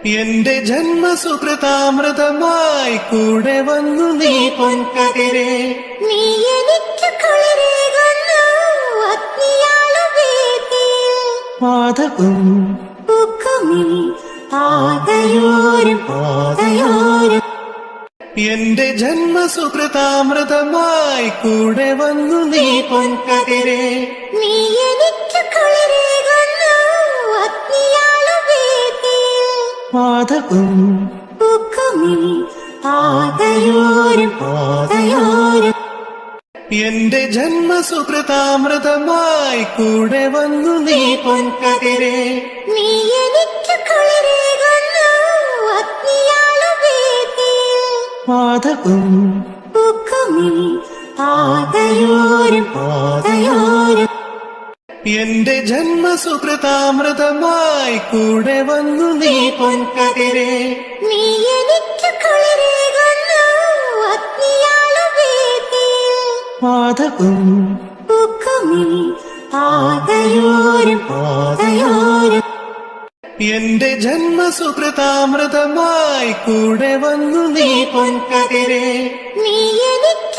എന്റെ ജന്മസുകൃതാമൃതമായി കൂടെ വന്നു നീ പൊൻകതിരെ. നീ എനിക്ക് കുളിരേകുന്നു അഗ്നിയാളുവേദിയിൽ. പാദകം പൂക്കുമീ പാതയോരം പാതയോരം. എന്റെ ജന്മസുകൃതാമൃതമായി കൂടെ വന്നു നീ പൊൻകതിരെ. നീ എനിക്ക് കുളിരേകുന്നു അഗ്നിയാളുവേദിയിൽ. പാദകം പൂക്കുമീ പാതയോരം പാതയോരം. എന്റെ ജന്മസുകൃതാമൃതമായി കൂടെ വന്നു നീ പൊൻകതിരെ. നീ എനിക്ക് കുളിരേകുന്നു അഗ്നിയാളുവേദിയിൽ. പാദകം പൂക്കുമീ പാതയോരം പാതയോരം. എന്റെ ജന്മസുകൃതാമൃതമായി കൂടെ വന്നു നീ പൊൻകതിരെ. നീ എനിക്ക് കുളിരേകുന്നു അഗ്നിയാളുവേദിയിൽ. പാദകം പൂക്കുമീ പാതയോരം പാതയോരം. എന്റെ ജന്മസുകൃതാമൃതമായി കൂടെ വന്നു നീ പൊൻകതിരെ. നീ